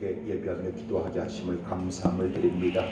이렇게 예배하며 기도하게 하심을 감사함을 드립니다.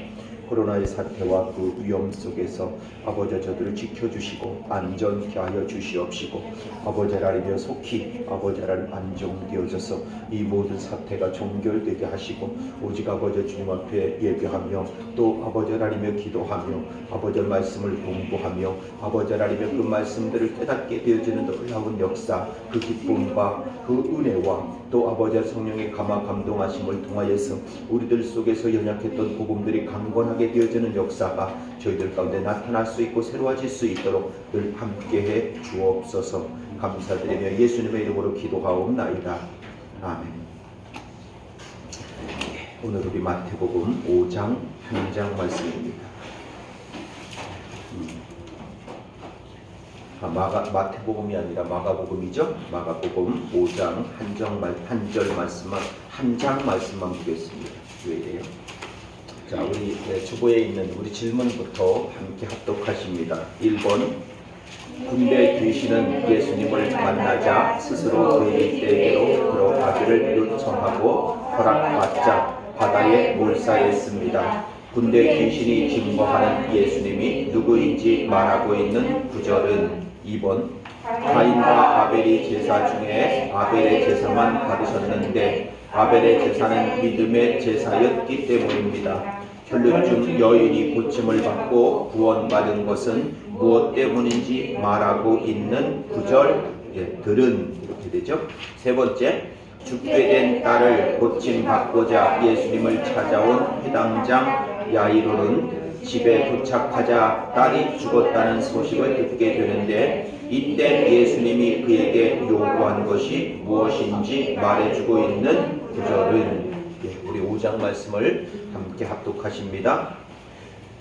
코로나의 사태와 그 위험 속에서 아버지 저들을 지켜주시고 안전케 하여 주시옵시고 아버지 하나님여 속히 아버지 하나님 안정되어져서 이 모든 사태가 종결되게 하시고 오직 아버지 주님 앞에 예배하며 또 아버지 하나님여 기도하며 아버지 말씀을 공부하며 아버지 하나님여 그 말씀들을 깨닫게 되어지는 놀라운 역사, 그 기쁨과 그 은혜와 또 아버지 성령의 감화 감동하심을 통하여서 우리들 속에서 연약했던 복음들이 강건하게 되어지는 역사가 저희들 가운데 나타날 수 있고 새로워질 수 있도록 늘 함께해 주옵소서. 감사드리며 예수님의 이름으로 기도하옵나이다. 아멘. 오늘 우리 마태복음 5장 1장 말씀입니다. 마태복음이 아니라 마가복음이죠. 마가복음 5장 한 장 말씀만 보겠습니다. 왜 이래요? 자, 우리 주보에 있는 우리 질문부터 함께 합독하십니다. 1번, 군대 귀신은 예수님을 만나자 스스로 그의 떼에게로 들어가기를 요청하고 허락받자 바다에 몰사했습니다. 군대 귀신이 증거하는 예수님이 누구인지 말하고 있는 구절은 2번, 가인과 아벨이 제사 중에 아벨의 제사만 받으셨는데 아벨의 제사는 믿음의 제사였기 때문입니다. 혈루증 여인이 고침을 받고 구원받은 것은 무엇 때문인지 말하고 있는 구절 들은 이렇게 되죠. 세 번째, 죽게 된 딸을 고침받고자 예수님을 찾아온 회당장 야이로는 집에 도착하자 딸이 죽었다는 소식을 듣게 되는데 이때 예수님이 그에게 요구한 것이 무엇인지 말해주고 있는 구절은 우리 5장 말씀을 함께 합독하십니다.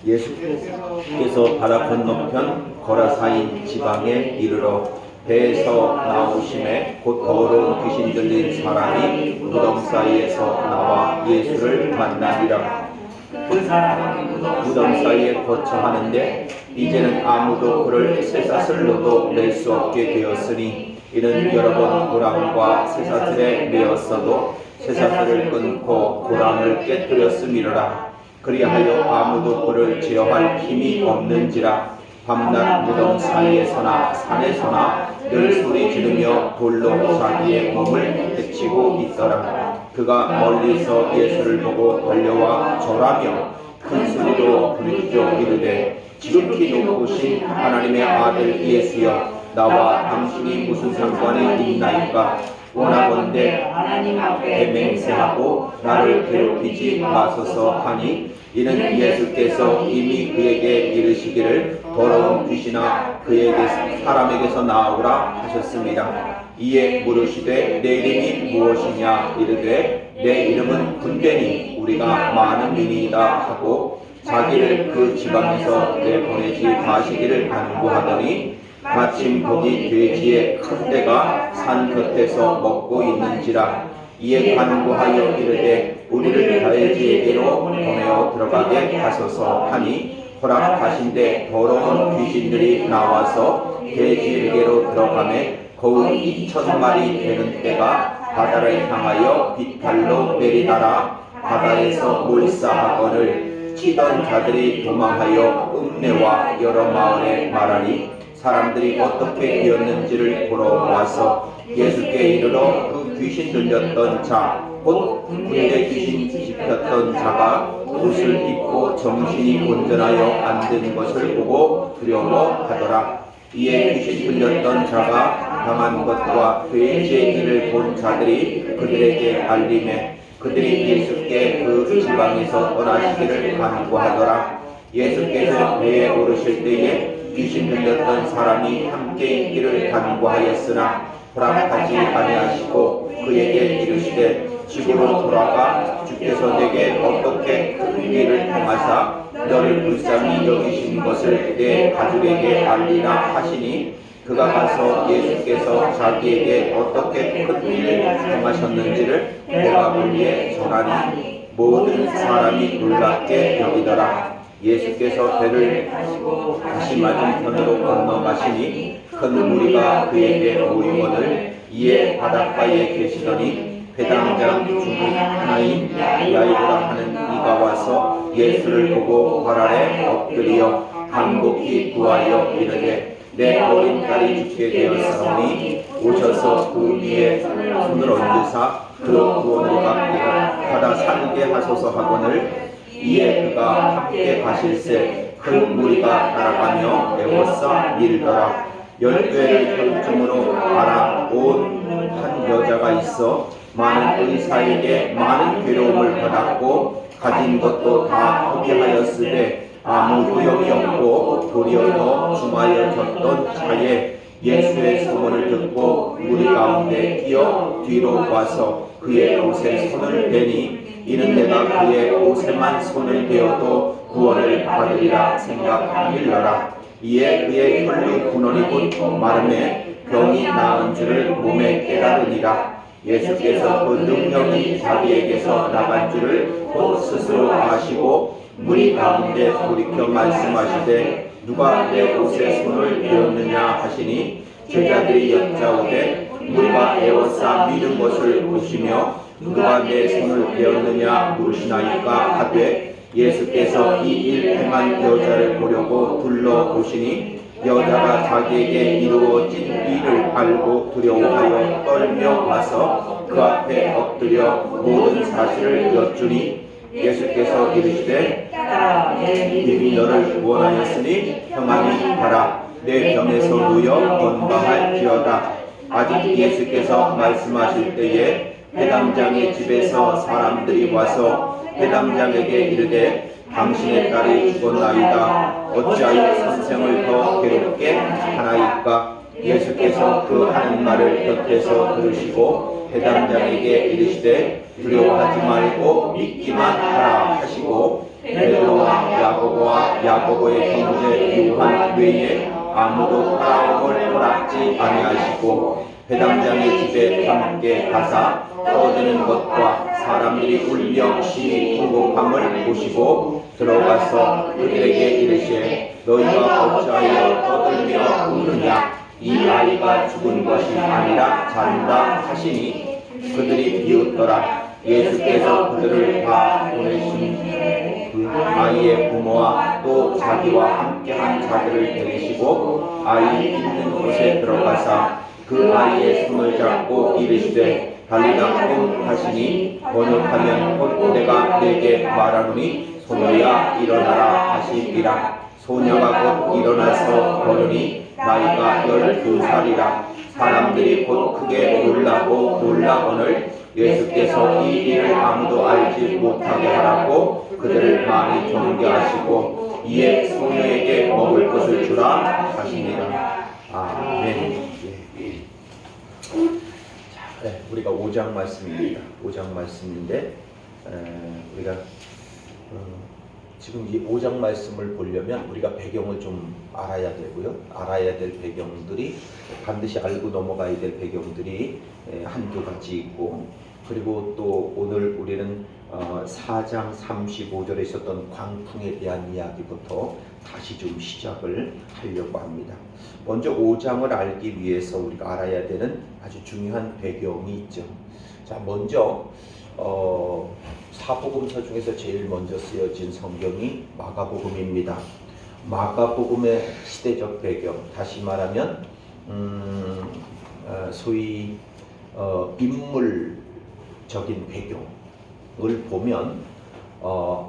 예수께서 바다 건너편 거라사인 지방에 이르러 배에서 나오심에 곧 더러운 귀신 들린 사람이 무덤 사이에서 나와 예수를 만나니라. 그 사람은 무덤 사이에 거처하는데 이제는 아무도 그를 쇠사슬로도 낼 수 없게 되었으니 이는 여러 번 고랑과 쇠사슬에 매었어도 쇠사슬을 끊고 고랑을 깨뜨렸음이로라. 그리하여 아무도 그를 제어할 힘이 없는지라. 밤낮 무덤 사이에서나 산에서나 늘 소리 지르며 돌로 자기의 몸을 해치고 있더라. 그가 멀리서 예수를 보고 달려와 절하며 큰 소리로 부르짖어 이르되 지극히 높으신 하나님의 아들 예수여, 나와 당신이 무슨 상관이 있나이까? 원하건대 하나님 앞에 맹세하고 나를 괴롭히지 마소서 하니 이는 예수께서 이미 그에게 이르시기를 더러운 귀신아 그에게 사람에게서 나오라 하셨습니다. 이에 물으시되 내 이름이 무엇이냐 이르되 내 이름은 군대니 우리가 많은 민이다 하고 자기를 그 지방에서 내보내지 마시기를 간구하더니 마침 거기 돼지의 큰 떼가 산 곁에서 먹고 있는지라. 이에 간구하여 이르되 우리를 돼지에게로 보내어 들어가게 하소서 하니 허락하신데 더러운 귀신들이 나와서 돼지에게로 들어가매 거의 2,000마리 되는 떼가 바다를 향하여 비탈로 내리다라. 바다에서 몰사하거늘 치던 자들이 도망하여 읍내와 여러 마을에 말하니 사람들이 어떻게 되었는지를 보러 와서 예수께 이르러 그 귀신 들렸던 자, 곧 군대 귀신 씹혔던 자가 옷을 입고 정신이 온전하여 앉은 것을 보고 두려워하더라. 이에 귀신 들렸던 자가 당한 것과 돼지의 일을 본 자들이 그들에게 알림해 그들이 예수께 그 지방에서 떠나시기를 간구하더라. 예수께서 배에 오르실 때에 귀신 들렸던 사람이 함께 있기를 간구하였으나 허락하지 아니하시고 그에게 이르시되 집으로 돌아가 주께서 내게 어떻게 큰 일을 행하사 너를 불쌍히 여기신 것을 내 가족에게 알리라 하시니 그가 가서 예수께서 자기에게 어떻게 큰 일을 행하셨는지를 내가 보기에 전하니 모든 사람이 놀랍게 여기더라. 예수께서 배를 타시고 다시 맞은편으로 건너가시니 큰 무리가 그에게 모이거늘 이에 바닷가에 계시더니 회당장 중의 하나인 야이로라 하는 이가 와서 예수를 보고 발 아래 엎드려 간곡히 구하여 이르되 내 어린 딸이 죽게 되었사오니 오셔서 그 위에 손을 얹으사 그 구원을 받아 살게 하소서 하거늘 이에 그가 함께 가실새 큰 무리가 따라가며 애워싸 밀더라. 10배를 혈중으로 알아온 한 여자가 있어 많은 의사에게 많은 괴로움을 받았고 가진 것도 다 포기하였으되 아무 소용이 없고 도리어 더 중하여졌던 차에 예수의 소문을 듣고 무리 가운데 뛰어 뒤로 와서 그의 옷에 손을 대니 이는 내가 그의 옷에만 손을 대어도 구원을 받으리라 생각하밀러라. 이에 그의 혈류 근원이 곧 마름에 병이 나은 줄을 몸에 깨달으니라. 예수께서 그 능력이 자기에게서 나간 줄을 곧 스스로 아시고 무리 가운데 돌이켜 말씀하시되 누가 내 옷에 손을 대었느냐 하시니 제자들이 여짜오되 우리가 애워싸 미는 것을 보시며 누가 내 손을 대었느냐 물으시나이까 하되 예수께서 이 일 행한 여자를 보려고 둘러보시니 여자가 자기에게 이루어진 일을 알고 두려워하여 떨며 와서 그 앞에 엎드려 모든 사실을 여쭈니 예수께서 이르시되 이미 너를 원하였으니 평안히 가라. 내 병에서 놓여 건강할지어다. 아직 예수께서 말씀하실 때에 회당장의 집에서 사람들이 와서 회당장에게 이르되 당신의 딸이 죽었나이다. 어찌하여 선생을 더 괴롭게 하나이까? 예수께서 그 하는 말을 곁에서 들으시고 회당장에게 이르시되 두려워하지 말고 믿기만 하라 하시고 베드로와 야고보와 야고보의 형제 요한 외에 아무도 따라옴을 허락지 아니하시고 회당장의 집에 함께 가사 떠드는 것과 사람들이 울며 심히 통곡함을 보시고 들어가서 그들에게 이르시되 너희가 어찌하여 떠들며 우느냐? 이 아이가 죽은 것이 아니라 잔다 하시니 그들이 비웃더라. 예수께서 그들을 다 보내신 그 아이의 부모와 또 자기와 함께한 자들을 데리시고 아이 있는 곳에 들어가사 그 아이의 손을 잡고 이르시되 달리다 꿈 하시니 번역하면 곧 내가 내게 말하노니 소녀야 일어나라 하시니라. 소녀가 곧 일어나서 걸으니 나이가 12살이라. 사람들이 곧 크게 놀라고 놀라거늘 예수께서 이 일을 아무도 알지 못하게 하라고 그들을 많이 경계하시고 이에 소녀에게 먹을 것을 주라 하시니라. 아멘. 자, 우리가 5장 말씀입니다. 5장 말씀인데 우리가 지금 이 5장 말씀을 보려면 우리가 배경을 좀 알아야 되고요. 알아야 될 배경들이 반드시 알고 넘어가야 될 배경들이 한두 가지 있고, 그리고 또 오늘 우리는 4장 35절에 있었던 광풍에 대한 이야기부터 다시 좀 시작을 하려고 합니다. 먼저 5장을 알기 위해서 우리가 알아야 되는 아주 중요한 배경이 있죠. 자, 먼저 사복음서 중에서 제일 먼저 쓰여진 성경이 마가복음입니다. 마가복음의 시대적 배경, 다시 말하면 소위 인물적인 배경을 보면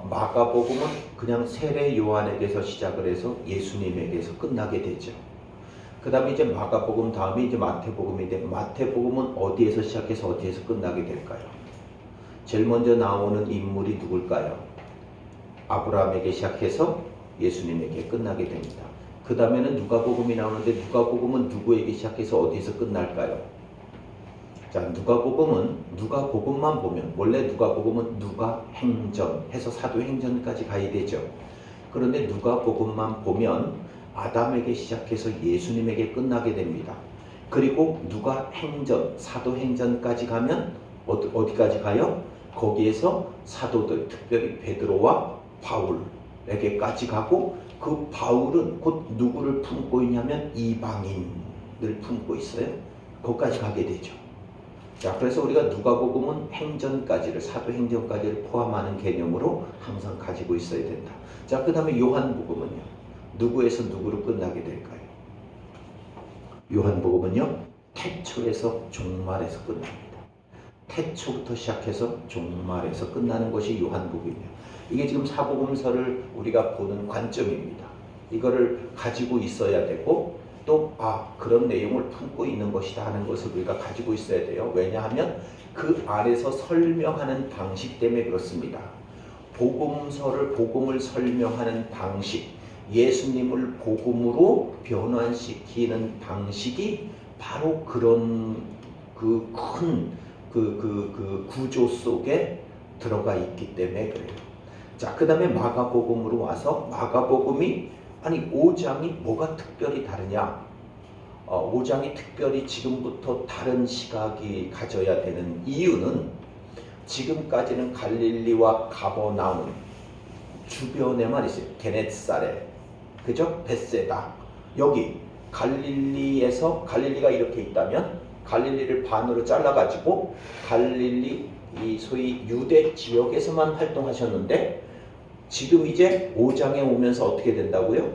마가복음은 그냥 세례 요한에게서 시작을 해서 예수님에게서 끝나게 되죠. 그 다음에 이제 마가복음 다음에 이제 마태복음인데, 마태복음은 어디에서 시작해서 어디에서 끝나게 될까요? 제일 먼저 나오는 인물이 누굴까요? 아브라함에게 시작해서 예수님에게 끝나게 됩니다. 그 다음에는 누가복음이 나오는데, 누가복음은 누구에게 시작해서 어디에서 끝날까요? 자, 누가복음만 보면, 원래 누가복음은 누가행전 해서 사도행전까지 가야 되죠. 그런데 누가복음만 보면 아담에게 시작해서 예수님에게 끝나게 됩니다. 그리고 누가행전, 사도행전까지 가면 어디까지 가요? 거기에서 사도들, 특별히 베드로와 바울에게까지 가고, 그 바울은 곧 누구를 품고 있냐면 이방인을 품고 있어요. 거기까지 가게 되죠. 자, 그래서 우리가 누가복음은 행전까지를, 사도행전까지를 포함하는 개념으로 항상 가지고 있어야 된다. 자, 그 다음에 요한복음은요. 누구에서 누구로 끝나게 될까요? 요한복음은요. 태초에서 종말에서 끝납니다. 태초부터 시작해서 종말에서 끝나는 것이 요한복음이에요. 이게 지금 사복음서를 우리가 보는 관점입니다. 이거를 가지고 있어야 되고 또 그런 내용을 품고 있는 것이다 하는 것을 우리가 가지고 있어야 돼요. 왜냐하면 그 안에서 설명하는 방식 때문에 그렇습니다. 복음을 설명하는 방식, 예수님을 복음으로 변환시키는 방식이 바로 그런 그 큰 구조 속에 들어가 있기 때문에 그래요. 자, 그 다음에 마가복음으로 와서 마가복음이 5장이 뭐가 특별히 다르냐? 5장이 특별히 지금부터 다른 시각이 가져야 되는 이유는 지금까지는 갈릴리와 가버나움 주변에만 있어요. 게네사렛, 그죠? 벳세다. 여기 갈릴리가 이렇게 있다면 갈릴리를 반으로 잘라가지고 갈릴리 이 소위 유대 지역에서만 활동하셨는데 지금 이제 5장에 오면서 어떻게 된다고요?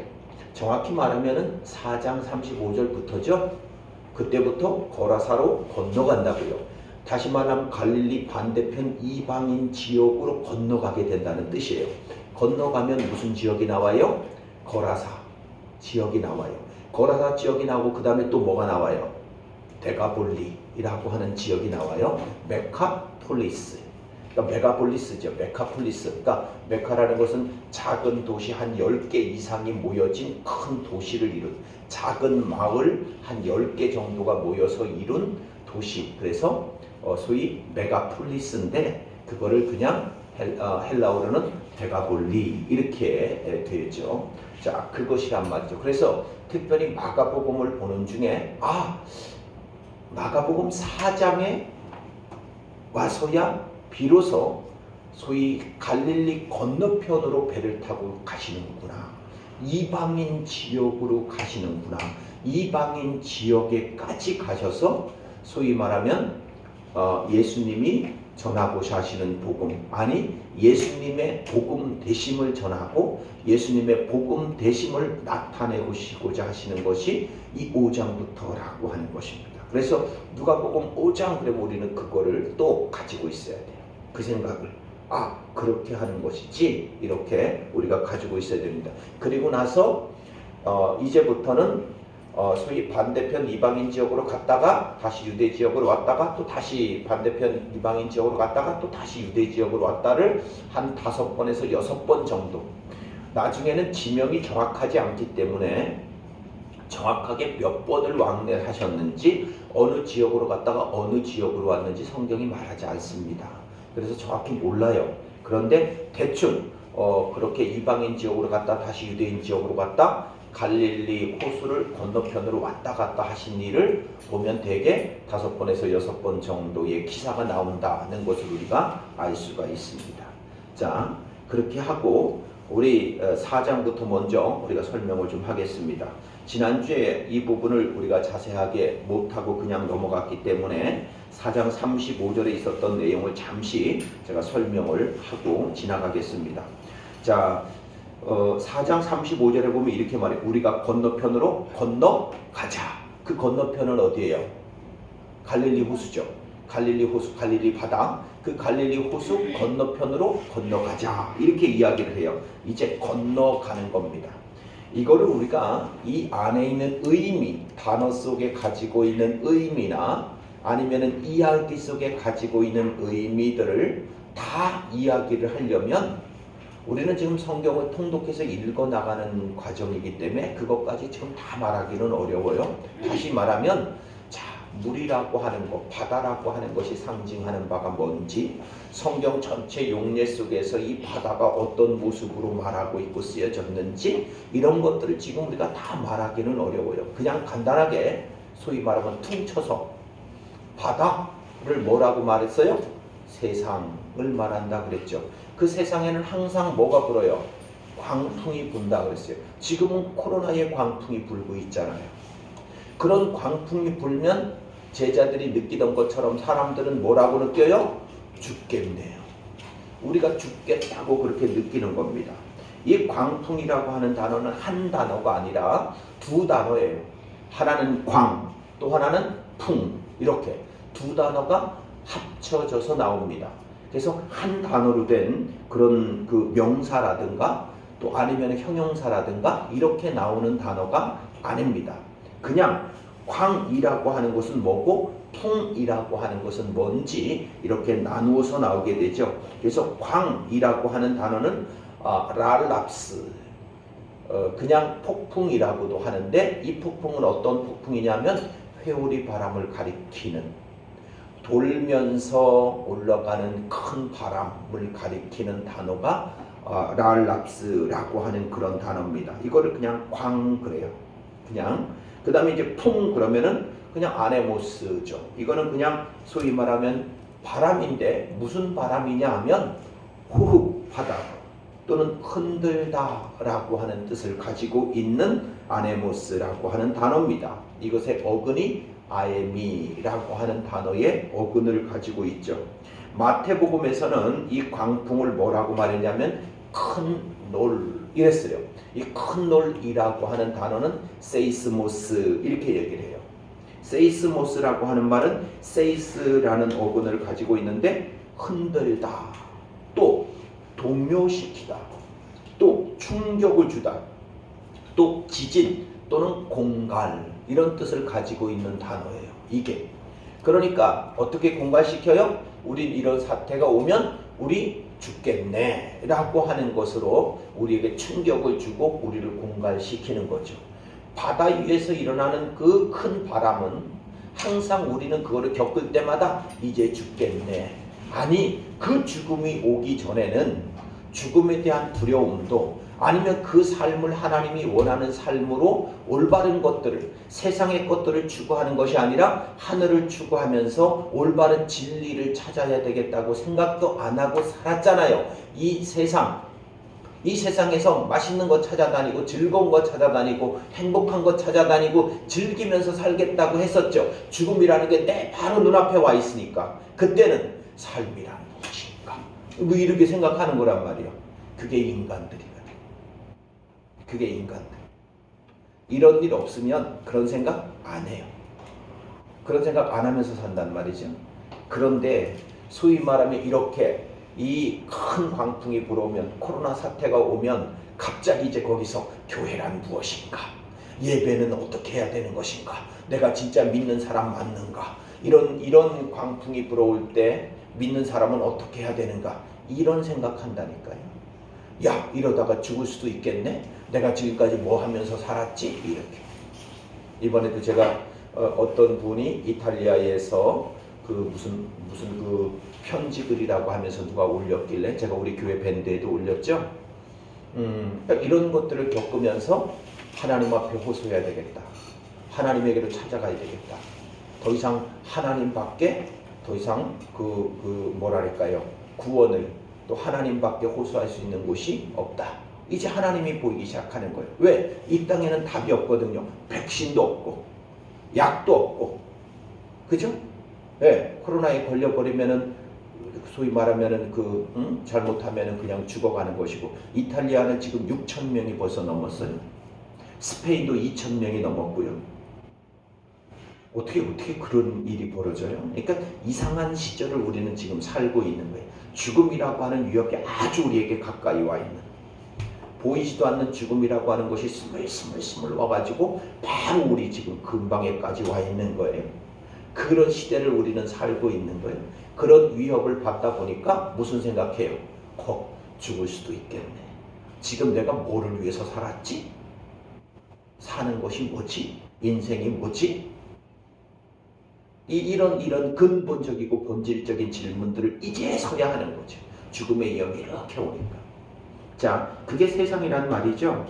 정확히 말하면은 4장 35절부터죠. 그때부터 거라사로 건너간다고요. 다시 말하면 갈릴리 반대편 이방인 지역으로 건너가게 된다는 뜻이에요. 건너가면 무슨 지역이 나와요? 거라사 지역이 나와요. 거라사 지역이 나오고 그 다음에 또 뭐가 나와요? 데가볼리라고 하는 지역이 나와요. 메카폴리스. 그러니까 메가폴리스죠. 메카폴리스. 그러니까 메카라는 것은 작은 도시 한 10개 이상이 모여진 큰 도시를 이룬 작은 마을 한 10개 정도가 모여서 이룬 도시. 그래서 소위 메가폴리스인데 그거를 그냥 헬라어로는 데가볼리 이렇게 되죠. 자, 그것이란 말이죠. 그래서 특별히 마가복음을 보는 중에 마가복음 4장에 와서야 비로소 소위 갈릴리 건너편으로 배를 타고 가시는구나. 이방인 지역으로 가시는구나. 이방인 지역에까지 가셔서 소위 말하면 예수님이 전하고자 하시는 복음, 예수님의 복음 되심을 전하고 예수님의 복음 되심을 나타내시고자 하시는 것이 이 5장부터라고 하는 것입니다. 그래서 누가복음 5장 그러면 우리는 그거를 또 가지고 있어야 돼요. 그 생각을 그렇게 하는 것이지 이렇게 우리가 가지고 있어야 됩니다. 그리고 나서 이제부터는 소위 반대편 이방인 지역으로 갔다가 다시 유대 지역으로 왔다가 또 다시 반대편 이방인 지역으로 갔다가 또 다시 유대 지역으로 왔다를 한 5번에서 6번 정도. 나중에는 지명이 정확하지 않기 때문에 정확하게 몇 번을 왕래를 하셨는지 어느 지역으로 갔다가 어느 지역으로 왔는지 성경이 말하지 않습니다. 그래서 정확히 몰라요. 그런데 대충 그렇게 이방인 지역으로 갔다 다시 유대인 지역으로 갔다 갈릴리 호수를 건너편으로 왔다 갔다 하신 일을 보면 대개 5번에서 6번 정도의 기사가 나온다는 것을 우리가 알 수가 있습니다. 자, 그렇게 하고 우리 4장부터 먼저 우리가 설명을 좀 하겠습니다. 지난주에 이 부분을 우리가 자세하게 못하고 그냥 넘어갔기 때문에 4장 35절에 있었던 내용을 잠시 제가 설명을 하고 지나가겠습니다. 자, 4장 35절에 보면 이렇게 말해요. 우리가 건너편으로 건너가자. 그 건너편은 어디예요? 갈릴리 호수죠. 갈릴리 호수, 갈릴리 바다. 그 갈릴리 호수 건너편으로 건너가자. 이렇게 이야기를 해요. 이제 건너가는 겁니다. 이거를 우리가 이 안에 있는 의미, 단어 속에 가지고 있는 의미나 아니면은 이야기 속에 가지고 있는 의미들을 다 이야기를 하려면 우리는 지금 성경을 통독해서 읽어나가는 과정이기 때문에 그것까지 지금 다 말하기는 어려워요. 다시 말하면 물이라고 하는 것, 바다라고 하는 것이 상징하는 바가 뭔지, 성경 전체 용례 속에서 이 바다가 어떤 모습으로 말하고 있고 쓰여졌는지 이런 것들을 지금 우리가 다 말하기는 어려워요. 그냥 간단하게 소위 말하면 퉁쳐서 바다를 뭐라고 말했어요? 세상을 말한다 그랬죠. 그 세상에는 항상 뭐가 불어요? 광풍이 분다 그랬어요. 지금은 코로나의 광풍이 불고 있잖아요. 그런 광풍이 불면 제자들이 느끼던 것처럼 사람들은 뭐라고 느껴요? 죽겠네요. 우리가 죽겠다고 그렇게 느끼는 겁니다. 이 광풍이라고 하는 단어는 한 단어가 아니라 두 단어예요. 하나는 광, 또 하나는 풍, 이렇게 두 단어가 합쳐져서 나옵니다. 그래서 한 단어로 된 그런 그 명사라든가 또 아니면 형용사라든가 이렇게 나오는 단어가 아닙니다. 그냥 광이라고 하는 것은 뭐고 풍이라고 하는 것은 뭔지 이렇게 나누어서 나오게 되죠. 그래서 광이라고 하는 단어는 랄랍스, 그냥 폭풍이라고도 하는데 이 폭풍은 어떤 폭풍이냐면 회오리 바람을 가리키는, 돌면서 올라가는 큰 바람을 가리키는 단어가 랄랍스라고 하는 그런 단어입니다. 이거를 그냥 광 그래요. 그냥. 그 다음에 이제 풍 그러면은 그냥 아네모스죠. 이거는 그냥 소위 말하면 바람인데 무슨 바람이냐 하면 호흡하다 또는 흔들다 라고 하는 뜻을 가지고 있는 아네모스라고 하는 단어입니다. 이것의 어근이 아에미라고 하는 단어의 어근을 가지고 있죠. 마태복음에서는 이 광풍을 뭐라고 말했냐면 큰 놀 이랬어요. 이 큰 놀이라고 하는 단어는 세이스모스 이렇게 얘기를 해요. 세이스모스라고 하는 말은 세이스라는 어근을 가지고 있는데 흔들다, 또 동요시키다, 또 충격을 주다, 또 지진 또는 공갈 이런 뜻을 가지고 있는 단어예요. 이게 그러니까 어떻게 공갈시켜요? 우리 이런 사태가 오면 우리 죽겠네 라고 하는 것으로 우리에게 충격을 주고 우리를 공갈시키는 거죠. 바다 위에서 일어나는 그 큰 바람은 항상 우리는 그거를 겪을 때마다 이제 죽겠네, 아니 그 죽음이 오기 전에는 죽음에 대한 두려움도 아니면 그 삶을 하나님이 원하는 삶으로 올바른 것들을, 세상의 것들을 추구하는 것이 아니라 하늘을 추구하면서 올바른 진리를 찾아야 되겠다고 생각도 안 하고 살았잖아요. 이 세상에서 맛있는 거 찾아다니고 즐거운 거 찾아다니고 행복한 거 찾아다니고 즐기면서 살겠다고 했었죠. 죽음이라는 게 내 바로 눈앞에 와 있으니까 그때는 삶이란 무엇인가 뭐 이렇게 생각하는 거란 말이에요. 그게 인간들이거든. 그게 인간들. 이런 일 없으면 그런 생각 안 해요. 그런 생각 안 하면서 산단 말이죠. 그런데 소위 말하면 이렇게 이 큰 광풍이 불어오면, 코로나 사태가 오면 갑자기 이제 거기서 교회란 무엇인가, 예배는 어떻게 해야 되는 것인가, 내가 진짜 믿는 사람 맞는가, 이런 광풍이 불어올 때 믿는 사람은 어떻게 해야 되는가, 이런 생각한다니까요. 야, 이러다가 죽을 수도 있겠네, 내가 지금까지 뭐 하면서 살았지, 이렇게. 이번에도 제가 어떤 분이 이탈리아에서 그 무슨 그 편지글이라고 하면서 누가 올렸길래 제가 우리 교회 밴드에도 올렸죠. 이런 것들을 겪으면서 하나님 앞에 호소해야 되겠다, 하나님에게로 찾아가야 되겠다, 더 이상 하나님밖에 더 이상 그 뭐랄까요, 구원을 또 하나님밖에 호소할 수 있는 곳이 없다. 이제 하나님이 보이기 시작하는 거예요. 왜? 이 땅에는 답이 없거든요. 백신도 없고 약도 없고, 그죠? 네, 코로나에 걸려버리면은 소위 말하면은 잘못하면은 그냥 죽어가는 것이고, 이탈리아는 지금 6,000명이 벌써 넘었어요. 스페인도 2,000명이 넘었고요. 어떻게 그런 일이 벌어져요? 그러니까 이상한 시절을 우리는 지금 살고 있는 거예요. 죽음이라고 하는 위협이 아주 우리에게 가까이 와 있는, 보이지도 않는 죽음이라고 하는 것이 스물스물 와가지고 바로 우리 지금 근방에까지 와 있는 거예요. 그런 시대를 우리는 살고 있는 거예요. 그런 위협을 받다 보니까 무슨 생각해요? 죽을 수도 있겠네. 지금 내가 뭐를 위해서 살았지? 사는 것이 뭐지? 인생이 뭐지? 이런 근본적이고 본질적인 질문들을 이제서야 하는 거죠. 죽음의 위험이 이렇게 오니까. 자, 그게 세상이란 말이죠.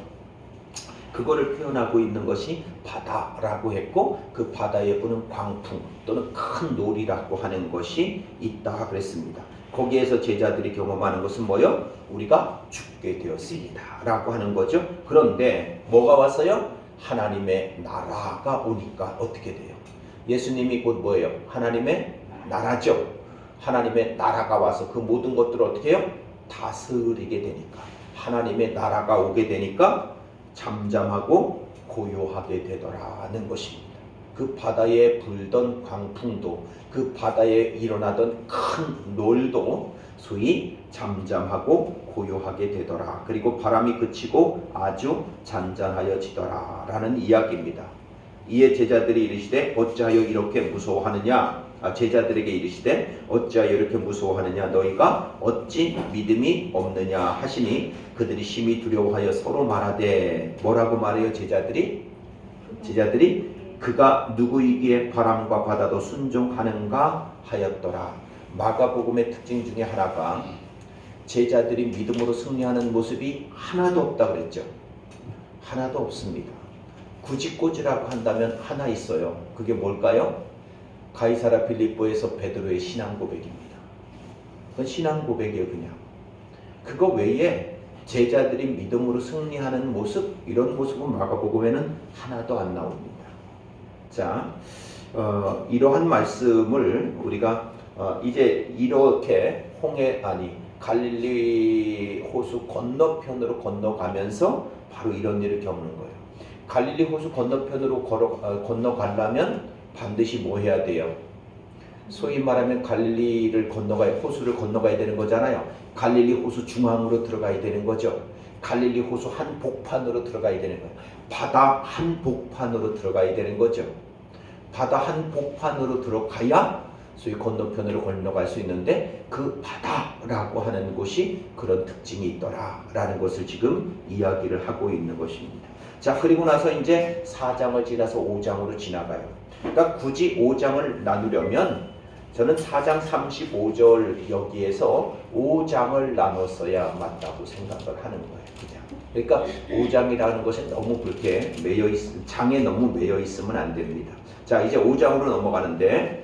그거를 표현하고 있는 것이 바다라고 했고, 그 바다에 부는 광풍 또는 큰 놀이라고 하는 것이 있다 그랬습니다. 거기에서 제자들이 경험하는 것은 뭐요? 우리가 죽게 되었습니다 라고 하는 거죠. 그런데 뭐가 왔어요? 하나님의 나라가 오니까 어떻게 돼요? 예수님이 곧 뭐예요? 하나님의 나라죠. 하나님의 나라가 와서 그 모든 것들을 어떻게 해요? 다스리게 되니까, 하나님의 나라가 오게 되니까 잠잠하고 고요하게 되더라는 것입니다. 그 바다에 불던 광풍도, 그 바다에 일어나던 큰 놀도 소위 잠잠하고 고요하게 되더라. 그리고 바람이 그치고 아주 잔잔하여지더라 라는 이야기입니다. 이에 제자들이 이르시되 어찌하여 이렇게 무서워하느냐? 제자들에게 이르시되 어찌하여 이렇게 무서워하느냐? 너희가 어찌 믿음이 없느냐 하시니 그들이 심히 두려워하여 서로 말하되, 뭐라고 말해요? 제자들이 그가 누구이기에 바람과 바다도 순종하는가 하였더라. 마가복음의 특징 중에 하나가 제자들이 믿음으로 승리하는 모습이 하나도 없다 그랬죠. 하나도 없습니다. 굳이 꽂으라고 한다면 하나 있어요. 그게 뭘까요? 가이사랴 빌립보에서 베드로의 신앙 고백입니다. 그건 신앙 고백이에요. 그냥 그거 외에 제자들이 믿음으로 승리하는 모습, 이런 모습은 마가복음에는 하나도 안 나옵니다. 자, 이러한 말씀을 우리가 이제 이렇게 갈릴리 호수 건너편으로 건너가면서 바로 이런 일을 겪는 거예요. 갈릴리 호수 건너편으로 건너가려면 반드시 뭐 해야 돼요? 소위 말하면 갈릴리를 호수를 건너가야 되는 거잖아요. 갈릴리 호수 중앙으로 들어가야 되는 거죠. 갈릴리 호수 한복판으로 들어가야 되는 거예요. 바다 한복판으로 들어가야 되는 거죠. 바다 한복판으로 들어가야 소위 건너편으로 건너갈 수 있는데, 그 바다라고 하는 곳이 그런 특징이 있더라라는 것을 지금 이야기를 하고 있는 것입니다. 자, 그리고 나서 이제 4장을 지나서 5장으로 지나가요. 그러니까 굳이 5장을 나누려면 저는 4장 35절 여기에서 5장을 나눴어야 맞다고 생각을 하는 거예요. 그냥. 그러니까 5장이라는 것은 너무 그렇게 장에 너무 매여 있으면 안 됩니다. 자, 이제 5장으로 넘어가는데,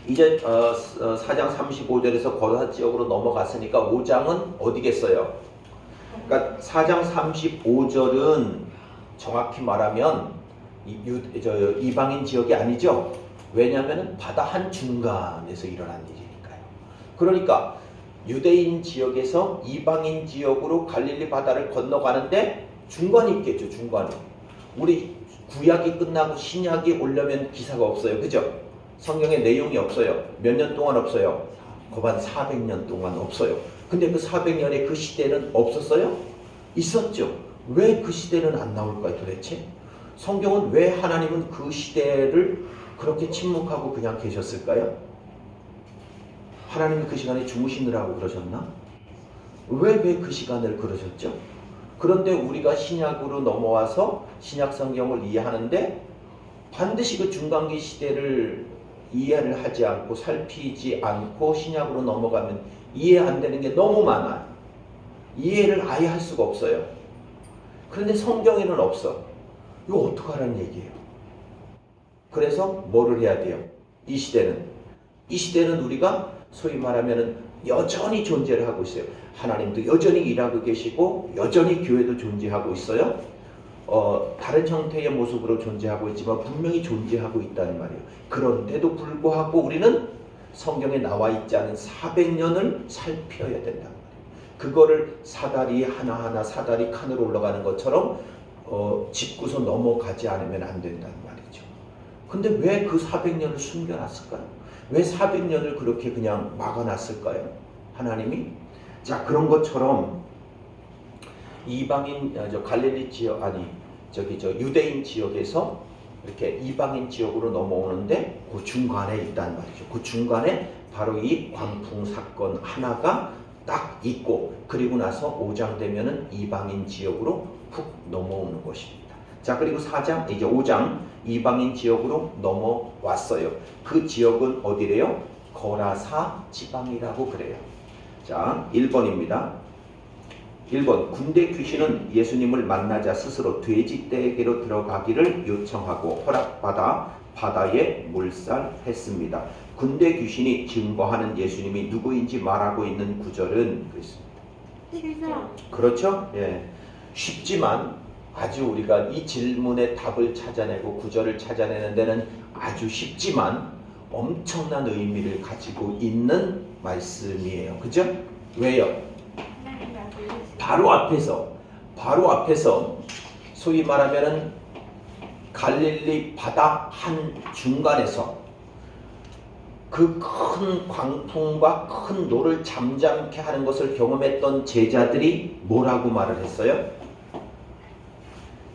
이제 4장 35절에서 거사 지역으로 넘어갔으니까 5장은 어디겠어요? 그러니까 4장 35절은 정확히 말하면 이방인 지역이 아니죠. 왜냐하면 바다 한중간에서 일어난 일이니까요. 그러니까 유대인 지역에서 이방인 지역으로 갈릴리 바다를 건너가는데 중간이 있겠죠. 중간에. 우리 구약이 끝나고 신약이 오려면 기사가 없어요. 그죠? 성경에 내용이 없어요. 몇 년 동안 없어요? 거반 400년 동안 없어요. 근데 그 400년의 그 시대는 없었어요? 있었죠. 왜 그 시대는 안 나올까요 도대체? 성경은 왜 하나님은 그 시대를 그렇게 침묵하고 그냥 계셨을까요? 하나님이 그 시간에 주무시느라고 그러셨나? 왜 그 시간을 그러셨죠? 그런데 우리가 신약으로 넘어와서 신약 성경을 이해하는데 반드시 그 중간기 시대를 이해를 하지 않고 살피지 않고 신약으로 넘어가면 이해 안 되는 게 너무 많아요. 이해를 아예 할 수가 없어요. 그런데 성경에는 없어. 이거 어떡하라는 얘기예요. 그래서 뭐를 해야 돼요? 이 시대는 우리가 소위 말하면 여전히 존재를 하고 있어요. 하나님도 여전히 일하고 계시고 여전히 교회도 존재하고 있어요. 다른 형태의 모습으로 존재하고 있지만 분명히 존재하고 있다는 말이에요. 그런데도 불구하고 우리는 성경에 나와 있지 않은 400년을 살펴야 된다는 말이에요. 그거를 사다리 하나하나 사다리 칸으로 올라가는 것처럼 짚고서 넘어가지 않으면 안 된다는 말이죠. 근데 왜 그 400년을 숨겨놨을까요? 왜 400년을 그렇게 그냥 막아놨을까요? 하나님이? 자, 그런 것처럼 이방인 갈릴리 지역 유대인 지역에서 이렇게 이방인 지역으로 넘어오는데 그 중간에 있단 말이죠. 그 중간에 바로 이 광풍 사건 하나가 딱 있고, 그리고 나서 5장 되면은 이방인 지역으로 푹 넘어오는 것입니다. 자, 그리고 4장 이제 5장 이방인 지역으로 넘어왔어요. 그 지역은 어디래요? 거라사 지방이라고 그래요. 자, 1번입니다. 1번, 군대 귀신은 예수님을 만나자 스스로 돼지떼에게로 들어가기를 요청하고 허락받아 바다에 몰살했습니다. 군대 귀신이 증거하는 예수님이 누구인지 말하고 있는 구절은 그렇습니다. 그렇죠? 예. 쉽지만 아주 우리가 이 질문의 답을 찾아내고 구절을 찾아내는 데는 아주 쉽지만 엄청난 의미를 가지고 있는 말씀이에요. 그죠? 왜요? 바로 앞에서 소위 말하면은 갈릴리 바다 한 중간에서 그 큰 광풍과 큰 노를 잠잠케 하는 것을 경험했던 제자들이 뭐라고 말을 했어요?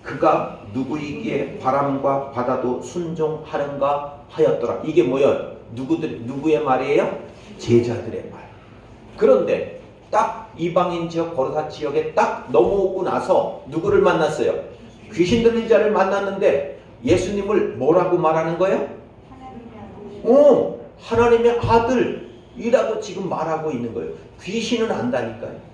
그가 누구이기에 바람과 바다도 순종하는가 하였더라. 이게 뭐예요? 누구의 말이에요? 제자들의 말. 그런데 딱 이방인 지역 거르사 지역에 딱 넘어오고 나서 누구를 만났어요? 귀신 들린 자를 만났는데 예수님을 뭐라고 말하는 거예요? 하나님의 아들이라고 지금 말하고 있는 거예요. 귀신은 안다니까요.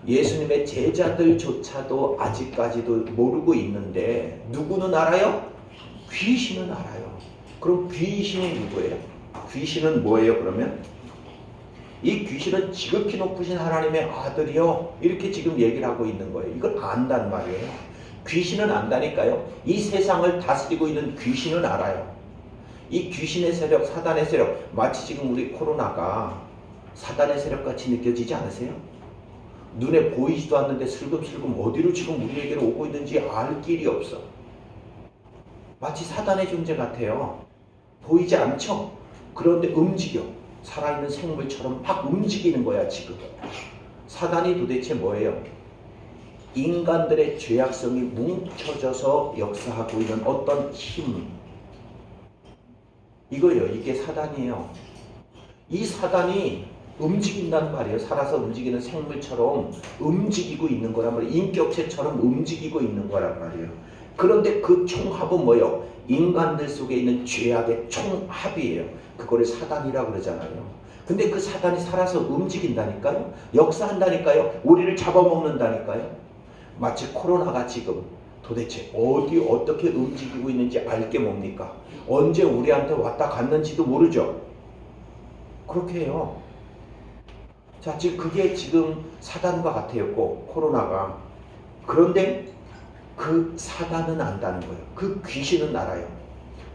예수님의 제자들조차도 아직까지도 모르고 있는데 누구는 알아요? 귀신은 알아요. 그럼 귀신이 누구예요? 귀신은 뭐예요 그러면? 이 귀신은 지극히 높으신 하나님의 아들이요, 이렇게 지금 얘기를 하고 있는 거예요. 이걸 안단 말이에요. 귀신은 안다니까요. 이 세상을 다스리고 있는 귀신은 알아요. 이 귀신의 세력, 사단의 세력, 마치 지금 우리 코로나가 사단의 세력같이 느껴지지 않으세요? 눈에 보이지도 않는데 슬금슬금 어디로 지금 우리에게로 오고 있는지 알 길이 없어. 마치 사단의 존재 같아요. 보이지 않죠? 그런데 움직여. 살아있는 생물처럼 막 움직이는 거야 지금. 사단이 도대체 뭐예요? 인간들의 죄악성이 뭉쳐져서 역사하고 있는 어떤 힘, 이거예요. 이게 사단이에요. 이 사단이 움직인단 말이에요. 살아서 움직이는 생물처럼 움직이고 있는 거란 말이에요. 인격체처럼 움직이고 있는 거란 말이에요. 그런데 그 총합은 뭐예요? 인간들 속에 있는 죄악의 총합이에요. 그거를 사단이라고 그러잖아요. 근데 그 사단이 살아서 움직인다니까요. 역사한다니까요. 우리를 잡아먹는다니까요. 마치 코로나가 지금 도대체 어디 어떻게 움직이고 있는지 알게 뭡니까? 언제 우리한테 왔다 갔는지도 모르죠. 그렇게 해요. 자, 지금 그게 지금 사단과 같아였고 코로나가. 그런데 그 사단은 안다는 거예요. 그 귀신은 알아요.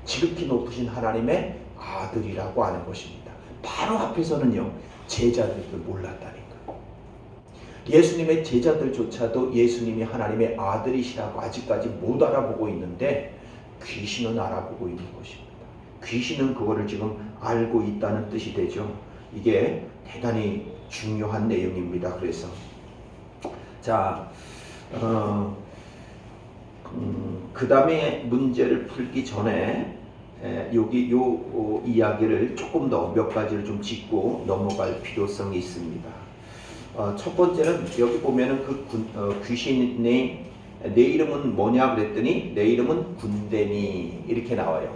지극히 높으신 하나님의 아들이라고 하는 것입니다. 바로 앞에서는요, 제자들도 몰랐다니까. 예수님의 제자들조차도 예수님이 하나님의 아들이시라고 아직까지 못 알아보고 있는데 귀신은 알아보고 있는 것입니다. 귀신은 그거를 지금 알고 있다는 뜻이 되죠. 이게 대단히 중요한 내용입니다. 그래서 자, 그 다음에 문제를 풀기 전에 여기 요 이야기를 조금 더 몇 가지를 좀 짚고 넘어갈 필요성이 있습니다. 첫 번째는 여기 보면은 그 귀신의 내 이름은 뭐냐 그랬더니 내 이름은 군대니 이렇게 나와요.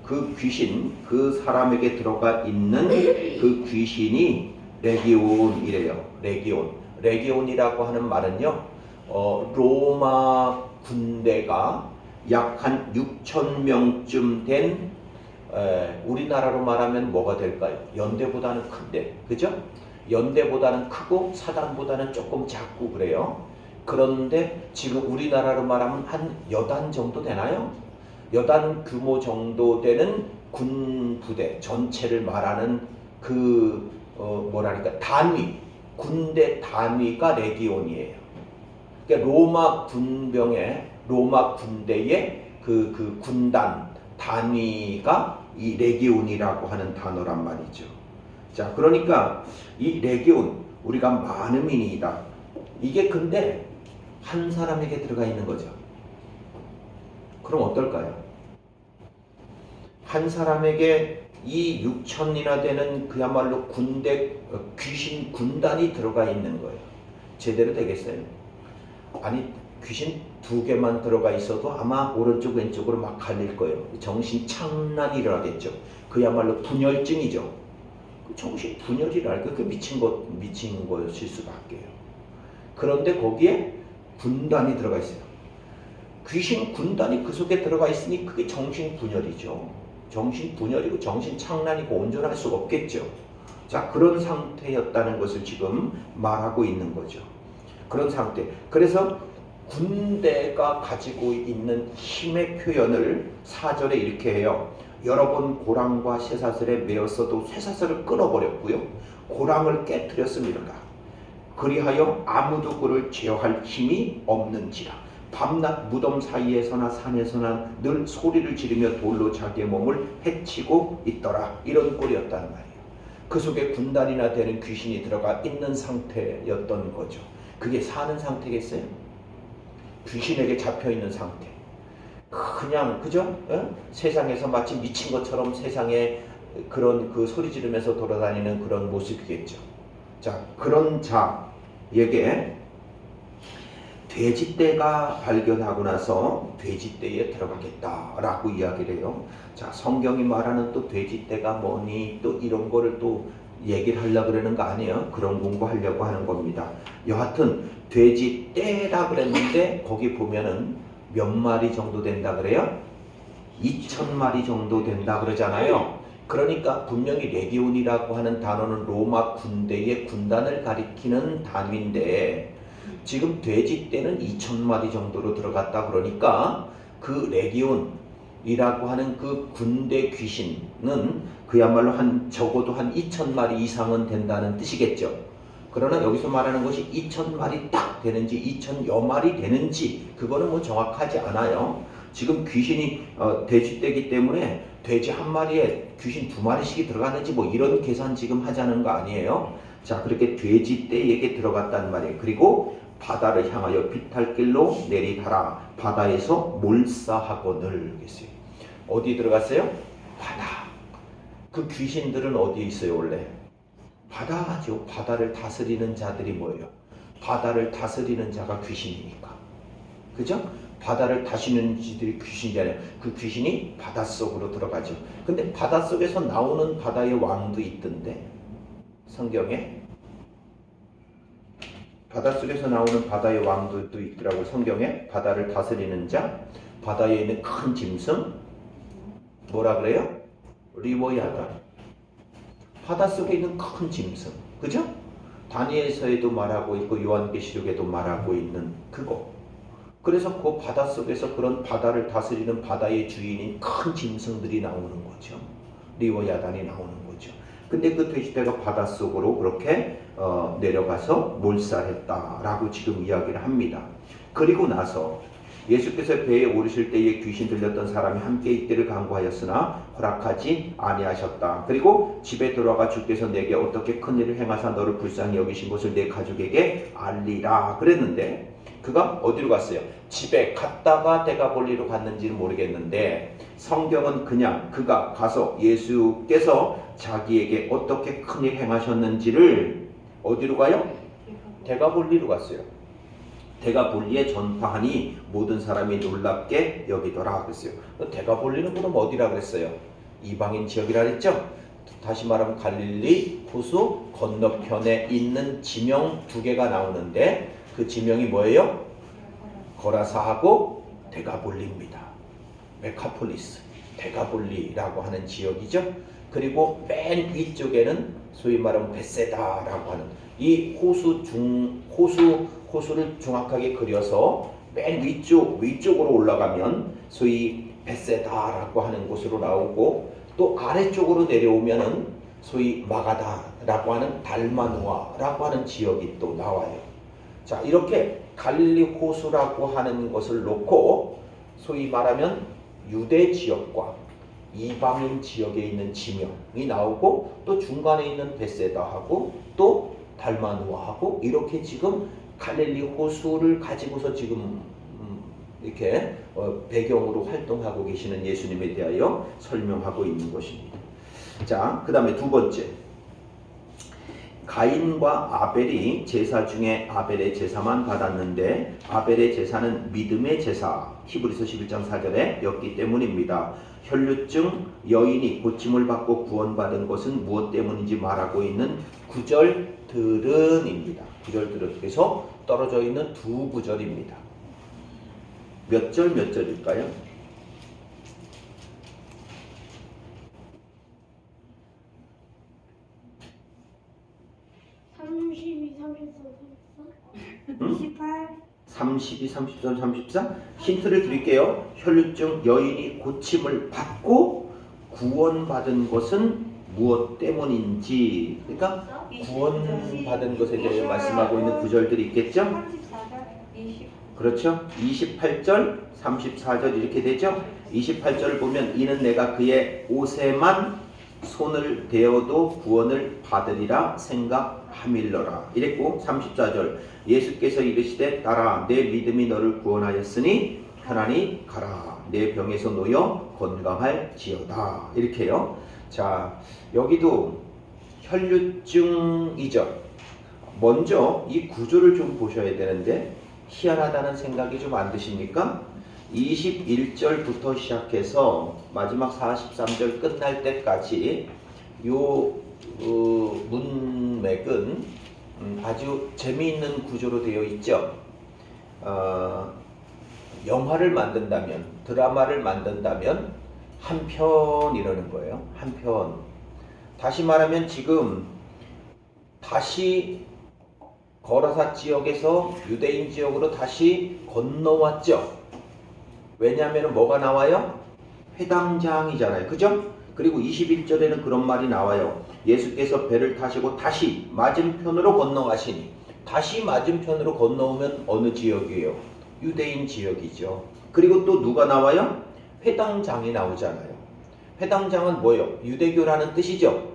그 귀신, 그 사람에게 들어가 있는 그 귀신이 레기온이래요. 레기온이라고 하는 말은요, 로마 군대가 약 한 6,000명쯤 된 우리나라로 말하면 뭐가 될까요? 연대보다는 큰데, 그죠? 연대보다는 크고 사단보다는 조금 작고 그래요. 그런데 지금 우리나라로 말하면 한 여단 정도 되나요? 여단 규모 정도 되는 군 부대 전체를 말하는 그 뭐랄까 단위, 군대 단위가 레기온이에요. 그러니까 로마 군대의 그 군단 단위가 이 레기온이라고 하는 단어란 말이죠. 자, 그러니까 이 레기온, 우리가 많음이니이다. 이게 근데 한 사람에게 들어가 있는 거죠. 그럼 어떨까요? 한 사람에게 이 6천이나 되는 그야말로 군대, 귀신 군단이 들어가 있는 거예요. 제대로 되겠어요? 아니, 귀신 2개만 들어가 있어도 아마 오른쪽 왼쪽으로 막 갈릴 거예요. 정신 착란이 일어나겠죠. 그야말로 분열증이죠. 정신 분열이랄까, 그 미친 것일 수밖에요. 그런데 거기에 군단이 들어가 있어요. 귀신 군단이 그 속에 들어가 있으니 그게 정신 분열이죠. 정신 분열이고 정신 착란이고 온전할 수가 없겠죠. 자, 그런 상태였다는 것을 지금 말하고 있는 거죠. 그런 상태. 그래서 군대가 가지고 있는 힘의 표현을 4절에 이렇게 해요. 여러 번 고랑과 쇠사슬에 매었어도 쇠사슬을 끊어버렸고요. 고랑을 깨뜨렸습니다. 그리하여 아무도 그를 제어할 힘이 없는지라. 밤낮 무덤 사이에서나 산에서나 늘 소리를 지르며 돌로 자기의 몸을 해치고 있더라. 이런 꼴이었단 말이에요. 그 속에 군단이나 되는 귀신이 들어가 있는 상태였던 거죠. 그게 사는 상태겠어요? 귀신에게 잡혀있는 상태. 그냥 그죠? 세상에서 마치 미친 것처럼 세상에 그런 그 소리 지르면서 돌아다니는 그런 모습이겠죠. 자, 그런 자에게 돼지떼가 발견하고 나서 돼지떼에 들어가겠다라고 이야기를 해요. 자, 성경이 말하는 또 돼지떼가 뭐니 또 이런 거를 또 얘기를 하려고 그러는 거 아니에요. 그런 공부하려고 하는 겁니다. 여하튼 돼지떼라 그랬는데 거기 보면은 몇 마리 정도 된다 그래요? 2,000마리 정도 된다 그러잖아요. 그러니까 분명히 레기온이라고 하는 단어는 로마 군대의 군단을 가리키는 단위인데 지금 돼지떼는 2,000마리 정도로 들어갔다 그러니까 그 레기온이라고 하는 그 군대 귀신은 그야말로 적어도 한 2,000마리 이상은 된다는 뜻이겠죠. 그러나 여기서 말하는 것이 2,000마리 딱 되는지 2,000여 마리 되는지 그거는 뭐 정확하지 않아요. 지금 귀신이 돼지떼기 때문에 돼지 한 마리에 귀신 2마리씩이 들어갔는지 뭐 이런 계산 지금 하자는 거 아니에요. 자, 그렇게 돼지떼에게 들어갔단 말이에요. 그리고 바다를 향하여 비탈길로 내리다라. 바다에서 몰사하거늘. 어디 들어갔어요? 바다. 그 귀신들은 어디에 있어요 원래? 바다죠. 바다를 다스리는 자들이 뭐예요? 바다를 다스리는 자가 귀신이니까. 그죠? 바다를 다스리는 자들이 귀신이 아니라 그 귀신이 바닷속으로 들어가죠. 근데 바닷속에서 나오는 바다의 왕도 있던데 성경에 바닷속에서 나오는 바다의 왕들도 있더라고. 성경에 바다를 다스리는 자, 바다에 있는 큰 짐승 뭐라 그래요? 리워야다. 바닷속에 있는 큰 짐승. 그죠? 다니엘서에도 말하고 있고 요한계시록에도 말하고 있는 그거. 그래서 그 바닷속에서 그런 바다를 다스리는 바다의 주인인 큰 짐승들이 나오는 거죠. 리워야단이 나오는 거죠. 근데 그 돼지떼가 바닷속으로 그렇게 내려가서 몰살했다라고 지금 이야기를 합니다. 그리고 나서 예수께서 배에 오르실 때에 귀신 들렸던 사람이 함께 있기를 간구하였으나 허락하지 아니하셨다. 그리고 집에 들어가 주께서 내게 어떻게 큰 일을 행하사 너를 불쌍히 여기신 것을 내 가족에게 알리라 그랬는데 그가 어디로 갔어요? 집에 갔다가 데가볼리로 갔는지는 모르겠는데 성경은 그냥 그가 가서 예수께서 자기에게 어떻게 큰일 행하셨는지를 어디로 가요? 데가볼리로 갔어요. 데가볼리에 전파하니 모든 사람이 놀랍게 여기더라 그랬어요. 데가볼리는 그럼 어디라 그랬어요? 이방인 지역이라 그랬죠? 다시 말하면 갈릴리 호수 건너편에 있는 지명 2개가 나오는데 그 지명이 뭐예요? 거라사하고 데가볼리입니다. 메카폴리스, 데가볼리라고 하는 지역이죠. 그리고 맨 위쪽에는 소위 말하면 베세다라고 하는 이 호수를 정확하게 그려서 맨 위쪽으로 올라가면 소위 베세다라고 하는 곳으로 나오고 또 아래쪽으로 내려오면은 소위 마가다라고 하는 달마누아라고 하는 지역이 또 나와요. 자, 이렇게 갈릴리 호수라고 하는 것을 놓고 소위 말하면 유대 지역과 이방인 지역에 있는 지명이 나오고 또 중간에 있는 베세다하고 또 달마누아하고 이렇게 지금 갈릴리 호수를 가지고서 지금 이렇게 배경으로 활동하고 계시는 예수님에 대하여 설명하고 있는 것입니다. 자, 그 다음에 2번째. 가인과 아벨이 제사 중에 아벨의 제사만 받았는데 아벨의 제사는 믿음의 제사 히브리서 11장 4절에 였기 때문입니다. 혈루증 여인이 고침을 받고 구원받은 것은 무엇 때문인지 말하고 있는 구절들은입니다. 구절들은 그래서 떨어져 있는 2구절입니다. 몇 절일까요? 32, 34, 34, 28, 32, 33, 34 힌트를 드릴게요. 혈류증 여인이 고침을 받고 구원받은 것은 무엇 때문인지, 그러니까 구원받은 것에 대해 말씀하고 있는 구절들이 있겠죠? 34절, 20. 그렇죠? 28절, 34절 이렇게 되죠? 28절을 보면 이는 내가 그의 옷에만 손을 대어도 구원을 받으리라 생각함일러라 이랬고, 34절 예수께서 이르시되 따라 내 믿음이 너를 구원하였으니 편안히 가라 내 병에서 놓여 건강할지어다 이렇게요. 자, 여기도 혈류증이죠. 먼저 이 구조를 좀 보셔야 되는데 희한하다는 생각이 좀 안 드십니까? 21절부터 시작해서 마지막 43절 끝날 때까지 요 문맥은 아주 재미있는 구조로 되어 있죠. 영화를 만든다면, 드라마를 만든다면 한 편이라는 거예요. 한 편. 다시 말하면 지금 다시 거라사 지역에서 유대인 지역으로 다시 건너왔죠. 왜냐하면 뭐가 나와요? 회당장이잖아요. 그죠? 그리고 21절에는 그런 말이 나와요. 예수께서 배를 타시고 다시 맞은편으로 건너가시니, 다시 맞은편으로 건너오면 어느 지역이에요? 유대인 지역이죠. 그리고 또 누가 나와요? 회당장이 나오잖아요. 회당장은 뭐예요? 유대교라는 뜻이죠.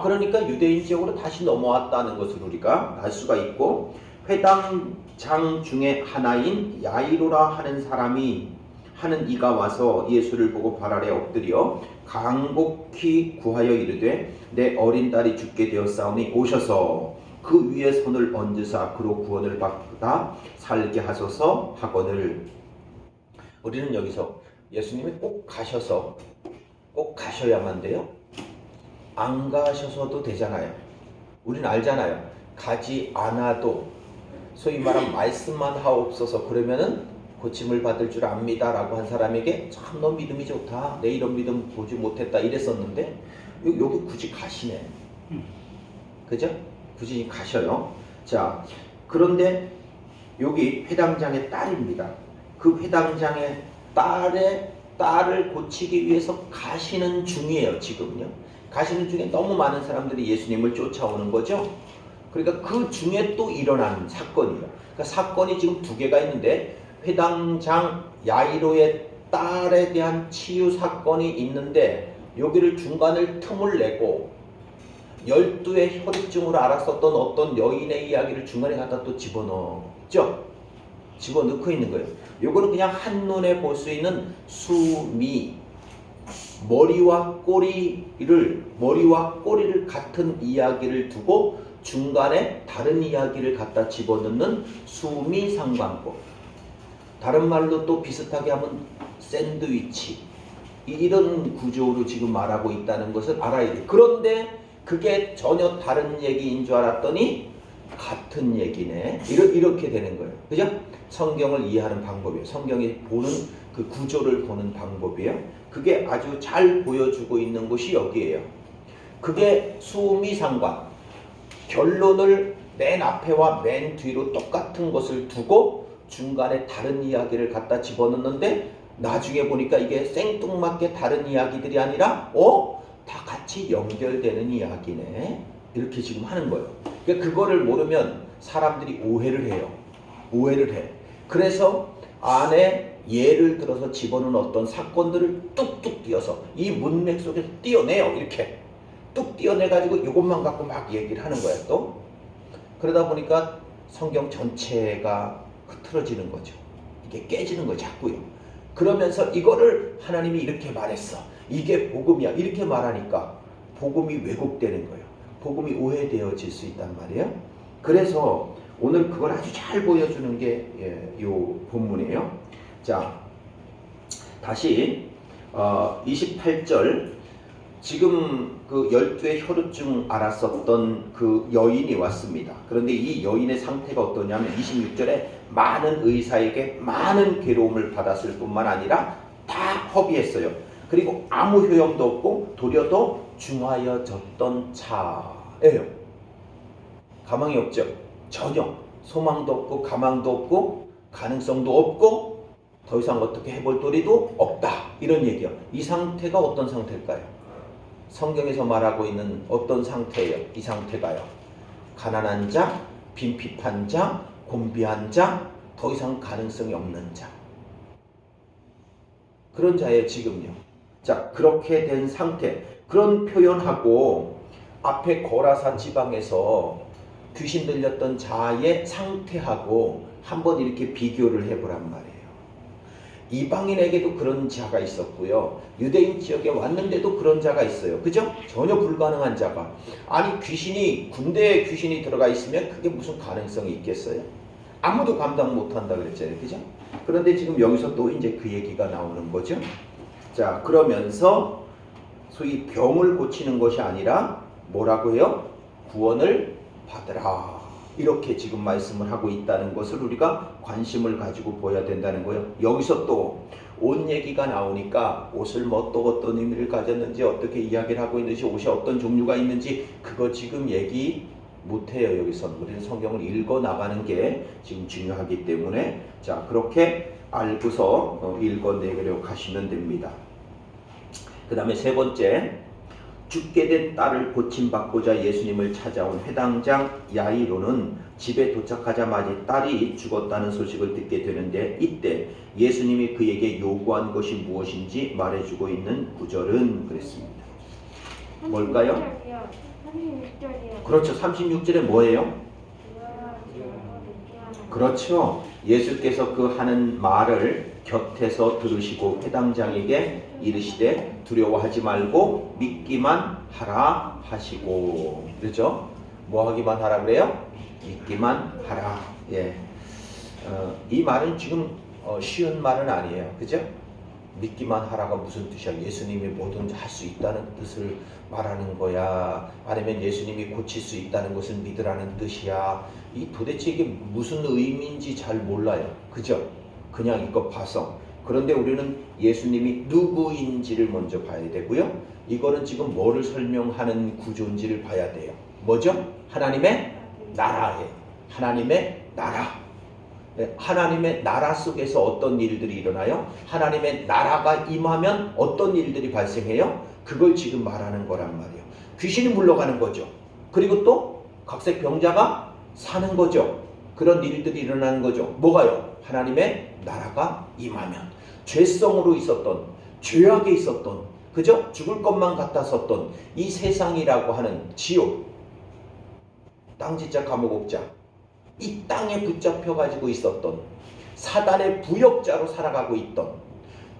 그러니까 유대인 지역으로 다시 넘어왔다는 것을 우리가 알 수가 있고, 회당장 중에 하나인 야이로라 하는 사람이 하는 이가 와서 예수를 보고 발 아래 엎드려 간곡히 구하여 이르되 내 어린 딸이 죽게 되었사오니 오셔서 그 위에 손을 얹으사 그로 구원을 받다 살게 하소서 하거늘. 우리는 여기서 예수님이 꼭 가셔야만 돼요? 안 가셔서도 되잖아요. 우리는 알잖아요. 가지 않아도, 소위 말하면 말씀만 하옵소서 그러면은 고침을 받을 줄 압니다 라고 한 사람에게 참 너 믿음이 좋다, 내 이런 믿음 보지 못했다 이랬었는데 여기 굳이 가시네. 그죠? 굳이 가셔요. 자, 그런데 여기 회당장의 딸입니다. 그 회당장의 딸을 고치기 위해서 가시는 중이에요. 지금요. 가시는 중에 너무 많은 사람들이 예수님을 쫓아오는 거죠. 그러니까 그 중에 또 일어나는 사건이에요. 그러니까 사건이 지금 두 개가 있는데, 회당장 야이로의 딸에 대한 치유 사건이 있는데 여기를 중간을 틈을 내고 12의 혈류증으로 앓았었던 어떤 여인의 이야기를 중간에 갖다 또 집어넣죠. 집어넣고 있는 거예요. 요거는 그냥 한눈에 볼 수 있는 수미, 머리와 꼬리를 같은 이야기를 두고 중간에 다른 이야기를 갖다 집어넣는 수미상관법. 다른 말로 또 비슷하게 하면 샌드위치, 이런 구조로 지금 말하고 있다는 것을 알아야 돼요. 그런데 그게 전혀 다른 얘기인 줄 알았더니 같은 얘기네. 이렇게 되는 거예요. 그죠? 성경을 이해하는 방법이에요. 성경이 보는 그 구조를 보는 방법이에요. 그게 아주 잘 보여주고 있는 곳이 여기에요. 그게 수미상관. 결론을 맨 앞에와 맨 뒤로 똑같은 것을 두고 중간에 다른 이야기를 갖다 집어넣는데 나중에 보니까 이게 생뚱맞게 다른 이야기들이 아니라 다 같이 연결되는 이야기네. 이렇게 지금 하는 거예요. 그러니까 그거를 모르면 사람들이 오해를 해요. 오해를 해. 그래서 안에 예를 들어서 집어넣은 어떤 사건들을 뚝뚝 띄어서 이 문맥 속에서 띄어내요. 이렇게 뚝 띄어내가지고 이것만 갖고 막 얘기를 하는 거예요. 또 그러다 보니까 성경 전체가 흐트러지는 거죠. 이게 깨지는 거예요. 자꾸요. 그러면서 이거를 하나님이 이렇게 말했어, 이게 복음이야, 이렇게 말하니까 복음이 왜곡되는 거예요. 복음이 오해되어질 수 있단 말이에요. 그래서 오늘 그걸 아주 잘 보여주는 게 요 본문이에요. 자, 다시 28절, 지금 그 12의 혈루증 앓았었던 그 여인이 왔습니다. 그런데 이 여인의 상태가 어떠냐면 26절에 많은 의사에게 많은 괴로움을 받았을 뿐만 아니라 다 허비했어요. 그리고 아무 효용도 없고 도리어 더 중하여졌던 차예요. 가망이 없죠. 전혀 소망도 없고 가망도 없고 가능성도 없고 더 이상 어떻게 해볼 도리도 없다. 이런 얘기야. 이 상태가 어떤 상태일까요? 성경에서 말하고 있는 어떤 상태예요? 이 상태가요. 가난한 자, 빈핍한 자, 곤비한 자, 더 이상 가능성이 없는 자. 그런 자예요, 지금요. 자, 그렇게 된 상태. 그런 표현하고 앞에 거라사 지방에서 귀신 들렸던 자의 상태하고 한번 이렇게 비교를 해보란 말이에요. 이방인에게도 그런 자가 있었고요. 유대인 지역에 왔는데도 그런 자가 있어요. 그죠? 전혀 불가능한 자가. 아니 군대에 귀신이 들어가 있으면 그게 무슨 가능성이 있겠어요? 아무도 감당 못한다 그랬잖아요. 그죠? 그런데 지금 여기서 또 이제 그 얘기가 나오는 거죠. 자, 그러면서 소위 병을 고치는 것이 아니라 뭐라고 해요? 구원을 받으라. 이렇게 지금 말씀을 하고 있다는 것을 우리가 관심을 가지고 보여야 된다는 거예요. 여기서 또 옷 얘기가 나오니까 옷을 뭐 또 어떤 의미를 가졌는지 어떻게 이야기를 하고 있는지 옷이 어떤 종류가 있는지 그거 지금 얘기 못해요. 여기서 우리는 성경을 읽어 나가는 게 지금 중요하기 때문에 자 그렇게 알고서 읽어내려고 하시면 됩니다. 그 다음에 세 번째, 죽게 된 딸을 고침받고자 예수님을 찾아온 회당장 야이로는 집에 도착하자마자 딸이 죽었다는 소식을 듣게 되는데 이때 예수님이 그에게 요구한 것이 무엇인지 말해주고 있는 구절은 그랬습니다. 뭘까요? 36절이요. 그렇죠. 36절에 뭐예요? 그렇죠. 예수께서 그 하는 말을 곁에서 들으시고 회당장에게 이르시되 두려워하지 말고 믿기만 하라 하시고. 그렇죠? 뭐 하기만 하라 그래요? 믿기만 하라. 예. 이 말은 지금 쉬운 말은 아니에요. 그죠? 믿기만 하라가 무슨 뜻이야? 예수님이 뭐든지 할 수 있다는 뜻을 말하는 거야? 아니면 예수님이 고칠 수 있다는 것을 믿으라는 뜻이야? 이 도대체 이게 무슨 의미인지 잘 몰라요. 그죠? 그냥 이거 봐서. 그런데 우리는 예수님이 누구인지를 먼저 봐야 되고요. 이거는 지금 뭐를 설명하는 구조인지를 봐야 돼요. 뭐죠? 하나님의 나라예요. 하나님의 나라. 네, 하나님의 나라 속에서 어떤 일들이 일어나요? 하나님의 나라가 임하면 어떤 일들이 발생해요? 그걸 지금 말하는 거란 말이에요. 귀신이 물러가는 거죠. 그리고 또 각색 병자가 사는 거죠. 그런 일들이 일어나는 거죠. 뭐가요? 하나님의 나라가 임하면 죄성으로 있었던, 죄악에 있었던, 그죠? 죽을 것만 같았었던 이 세상이라고 하는 지옥, 땅짓자 감옥옥자, 이 땅에 붙잡혀 가지고 있었던 사단의 부역자로 살아가고 있던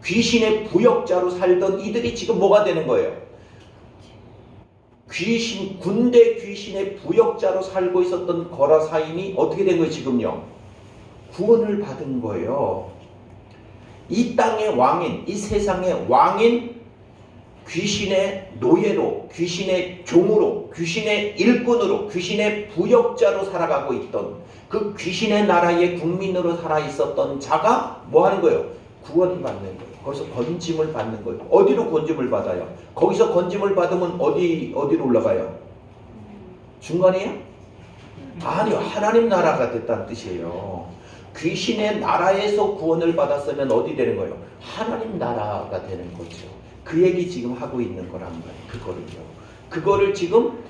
귀신의 부역자로 살던 이들이 지금 뭐가 되는 거예요? 군대 귀신의 부역자로 살고 있었던 거라사인이 어떻게 된 거예요? 지금요? 구원을 받은 거예요. 이 땅의 왕인, 이 세상의 왕인 귀신의 노예로, 귀신의 종으로, 귀신의 일꾼으로, 귀신의 부역자로 살아가고 있던 그 귀신의 나라의 국민으로 살아있었던 자가 뭐 하는 거예요? 구원을 받는 거예요. 거기서 건짐을 받는 거예요. 어디로 건짐을 받아요? 거기서 건짐을 받으면 어디로 올라가요? 중간이에요? 아니요. 하나님 나라가 됐다는 뜻이에요. 귀신의 나라에서 구원을 받았으면 어디 되는 거예요? 하나님 나라가 되는 거죠. 그 얘기 지금 하고 있는 거란 말이에요. 그거를 지금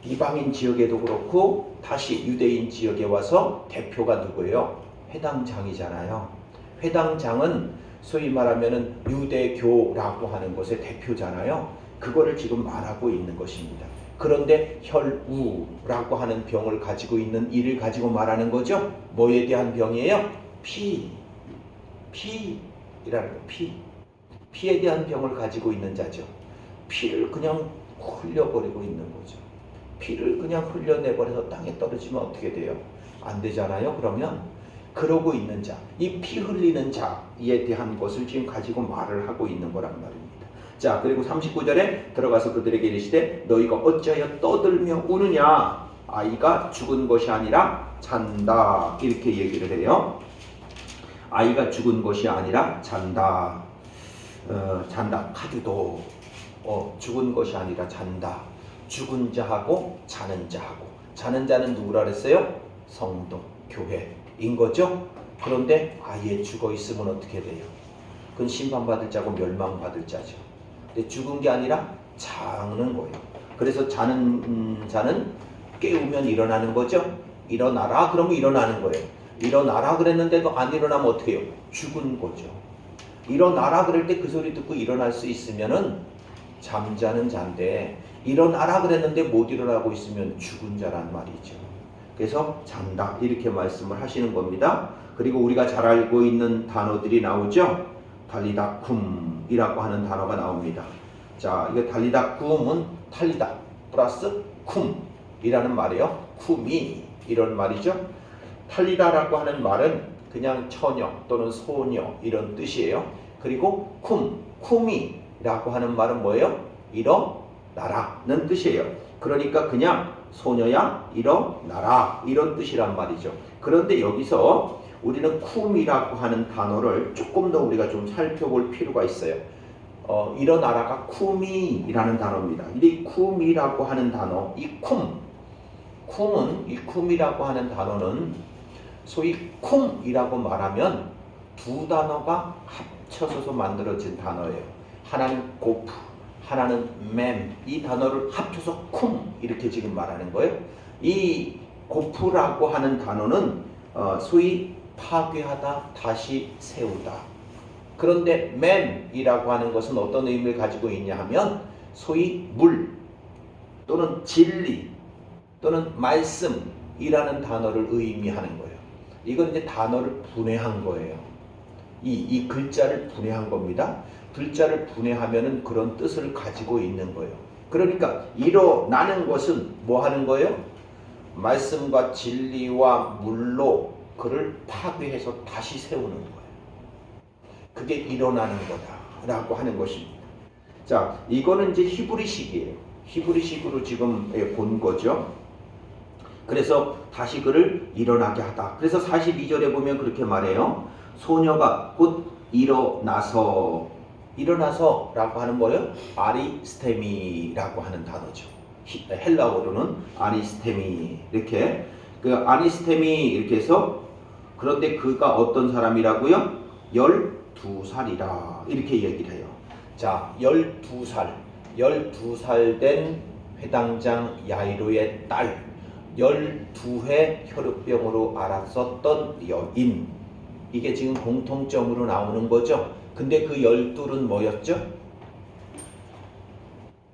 이방인 지역에도 그렇고 다시 유대인 지역에 와서 대표가 누구예요? 회당장이잖아요. 회당장은 소위 말하면은 유대교라고 하는 것의 대표잖아요. 그거를 지금 말하고 있는 것입니다. 그런데 혈우라고 하는 병을 가지고 있는 이를 가지고 말하는 거죠. 뭐에 대한 병이에요? 피라는 거. 피에 대한 병을 가지고 있는 자죠. 피를 그냥 흘려버리고 있는 거죠. 피를 그냥 흘려내버려서 땅에 떨어지면 어떻게 돼요? 안 되잖아요. 그러면 그러고 있는 자, 이 피 흘리는 자에 대한 것을 지금 가지고 말을 하고 있는 거란 말입니다. 자, 그리고 39절에 들어가서 그들에게 이르시되 너희가 어찌하여 떠들며 우느냐? 아이가 죽은 것이 아니라 잔다. 이렇게 얘기를 해요. 아이가 죽은 것이 아니라 잔다. 잔다. 카드도 죽은 것이 아니라 잔다. 죽은 자하고 자는 자하고, 자는 자는 누구라 그랬어요? 성도, 교회인 거죠. 그런데 아예 죽어 있으면 어떻게 돼요? 그건 심판받을 자고 멸망받을 자죠. 근데 죽은 게 아니라 자는 거예요. 그래서 자는 자는 깨우면 일어나는 거죠. 일어나라 그러면 일어나는 거예요. 일어나라 그랬는데도 안 일어나면 어떻게 해요? 죽은 거죠. 일어나라 그럴 때 그 소리 듣고 일어날 수 있으면은 잠자는 자인데, 일어나라 그랬는데 못 일어나고 있으면 죽은 자란 말이죠. 그래서 잔다 이렇게 말씀을 하시는 겁니다. 그리고 우리가 잘 알고 있는 단어들이 나오죠. 달리다쿰이라고 하는 단어가 나옵니다. 자, 이거 달리다쿰은 탈리다 플러스 쿰이라는 말이에요. 쿰이 이런 말이죠. 탈리다라고 하는 말은 그냥 처녀 또는 소녀 이런 뜻이에요. 그리고 쿰이라고 하는 말은 뭐예요? 일어나라는 뜻이에요. 그러니까 그냥 소녀야 일어나라 이런 뜻이란 말이죠. 그런데 여기서 우리는 쿰이라고 하는 단어를 조금 더 우리가 좀 살펴볼 필요가 있어요. 일어나라가 쿰이라는 단어입니다. 이 쿰이라고 하는 단어, 이 쿰이라고 하는 단어는 소위 쿰이라고 말하면 두 단어가 합쳐져서 만들어진 단어예요. 하나는 고프, 하나는 맴. 이 단어를 합쳐서 쿰 이렇게 지금 말하는 거예요. 이 고프라고 하는 단어는 소위 파괴하다, 다시 세우다. 그런데 맴이라고 하는 것은 어떤 의미를 가지고 있냐 하면 소위 물 또는 진리 또는 말씀이라는 단어를 의미하는 거예요. 이건 이제 단어를 분해한 거예요. 이 글자를 분해한 겁니다. 글자를 분해하면은 그런 뜻을 가지고 있는 거예요. 그러니까 일어나는 것은 뭐 하는 거예요? 말씀과 진리와 물로 그를 파괴해서 다시 세우는 거예요. 그게 일어나는 거다라고 하는 것입니다. 자, 이거는 이제 히브리식이에요. 히브리식으로 지금 본 거죠. 그래서 다시 그를 일어나게 하다. 그래서 42절에 보면 그렇게 말해요. 소녀가 곧 일어나서라고 하는 뭐예요? 아리스테미라고 하는 단어죠. 헬라어로는 아리스테미 이렇게 그 아리스테미 이렇게 해서 그런데 그가 어떤 사람이라고요? 12살이라 이렇게 얘기를 해요. 자, 12살 된 회당장 야이로의 딸, 12회 혈육병으로 앓았었던 여인. 이게 지금 공통점으로 나오는 거죠. 근데 그 12은 뭐였죠?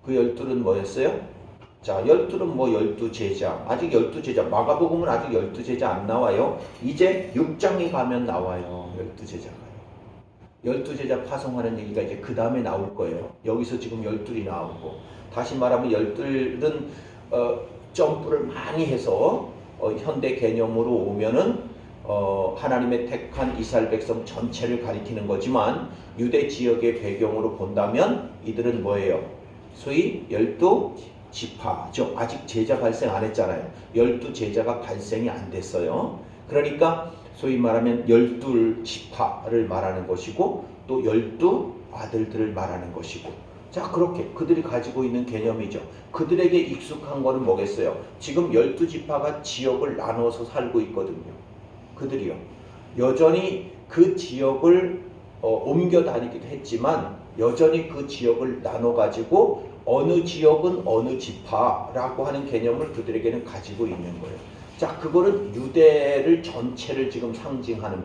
그 12은 뭐였어요? 자, 12은 뭐 12제자. 아직 12제자. 마가복음은 아직 12제자 안 나와요. 이제 6장에 가면 나와요. 12제자가요. 12제자 파송하는 얘기가 이제 그 다음에 나올 거예요. 여기서 지금 12이 나오고. 다시 말하면 12은 점프를 많이 해서 현대 개념으로 오면은 하나님의 택한 이스라엘 백성 전체를 가리키는 거지만 유대 지역의 배경으로 본다면 이들은 뭐예요? 소위 12지파죠. 아직 제자 발생 안 했잖아요. 12제자가 발생이 안 됐어요. 그러니까 소위 말하면 12지파를 말하는 것이고 또 12아들들을 말하는 것이고, 자, 그렇게 그들이 가지고 있는 개념이죠. 그들에게 익숙한 거는 뭐겠어요? 지금 12지파가 지역을 나눠서 살고 있거든요. 그들이요. 여전히 그 지역을 옮겨 다니기도 했지만 여전히 그 지역을 나눠가지고 어느 지역은 어느 지파라고 하는 개념을 그들에게는 가지고 있는 거예요. 자, 그거는 유대를 전체를 지금 상징하는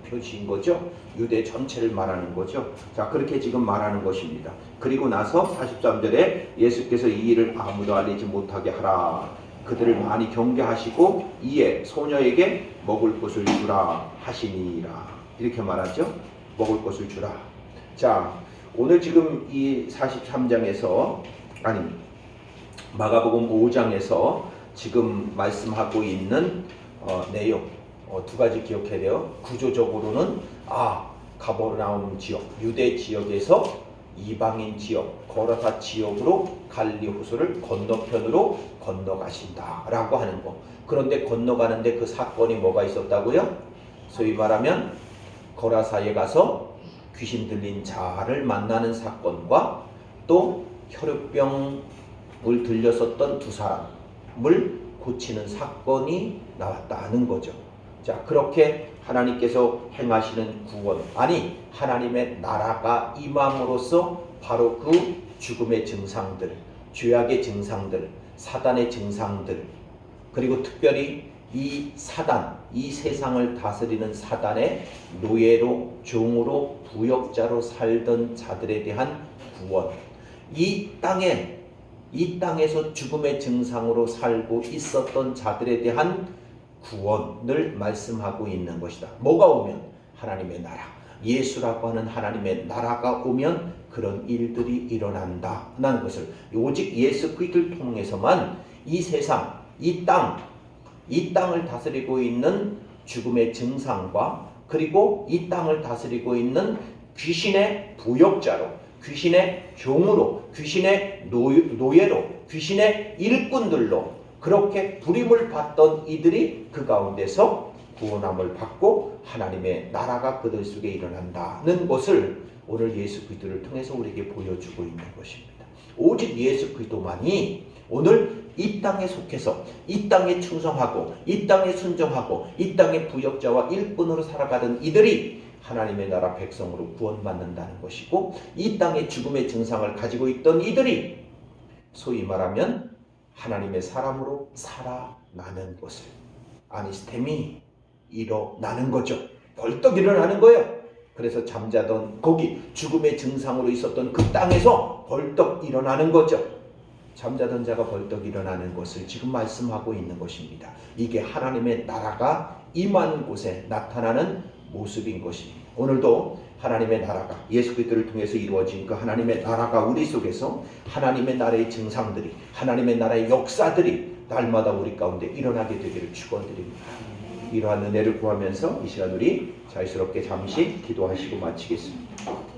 표시인 거죠. 유대 전체를 말하는 거죠. 자, 그렇게 지금 말하는 것입니다. 그리고 나서 43절에 예수께서 이 일을 아무도 알리지 못하게 하라. 그들을 많이 경계하시고 이에 소녀에게 먹을 것을 주라 하시니라. 이렇게 말하죠. 먹을 것을 주라. 자, 오늘 지금 이 43장에서 마가복음 5장에서 지금 말씀하고 있는 내용 두 가지 기억해야 돼요. 구조적으로는 가버나움 지역, 유대 지역에서 이방인 지역, 거라사 지역으로 갈릴리 호수를 건너편으로 건너가신다라고 하는 거. 그런데 건너가는데 그 사건이 뭐가 있었다고요? 소위 말하면 거라사에 가서 귀신 들린 자를 만나는 사건과 또 혈육병을 들렸었던 두 사람을 고치는 사건이 나왔다는 거죠. 자, 그렇게 하나님께서 행하시는 구원, 아니 하나님의 나라가 임함으로써 바로 그 죽음의 증상들, 죄악의 증상들, 사단의 증상들, 그리고 특별히 이 사단, 이 세상을 다스리는 사단의 노예로, 종으로, 부역자로 살던 자들에 대한 구원, 이 땅에서 죽음의 증상으로 살고 있었던 자들에 대한 구원을 말씀하고 있는 것이다. 뭐가 오면? 하나님의 나라, 예수라고 하는 하나님의 나라가 오면 그런 일들이 일어난다는 것을, 오직 예수 그리스도를 통해서만 이 세상, 이 땅을 다스리고 있는 죽음의 증상과, 그리고 이 땅을 다스리고 있는 귀신의 부역자로, 귀신의 종으로, 귀신의 노예로, 귀신의 일꾼들로 그렇게 부림을 받던 이들이 그 가운데서 구원함을 받고 하나님의 나라가 그들 속에 일어난다는 것을 오늘 예수 그리스도를 통해서 우리에게 보여주고 있는 것입니다. 오직 예수 그리스도만이 오늘 이 땅에 속해서 이 땅에 충성하고 이 땅에 순종하고 이 땅의 부역자와 일꾼으로 살아가던 이들이 하나님의 나라 백성으로 구원받는다는 것이고, 이 땅의 죽음의 증상을 가지고 있던 이들이 소위 말하면 하나님의 사람으로 살아나는 것을, 아니스템이 일어나는 거죠. 벌떡 일어나는 거예요. 그래서 잠자던 거기 죽음의 증상으로 있었던 그 땅에서 벌떡 일어나는 거죠. 잠자던 자가 벌떡 일어나는 것을 지금 말씀하고 있는 것입니다. 이게 하나님의 나라가 임하는 곳에 나타나는 모습인 것입니다. 오늘도 하나님의 나라가 예수 그리스도를 통해서 이루어진 그 하나님의 나라가 우리 속에서 하나님의 나라의 증상들이, 하나님의 나라의 역사들이 날마다 우리 가운데 일어나게 되기를 축원드립니다. 이러한 은혜를 구하면서 이 시간 우리 자유스럽게 잠시 기도하시고 마치겠습니다.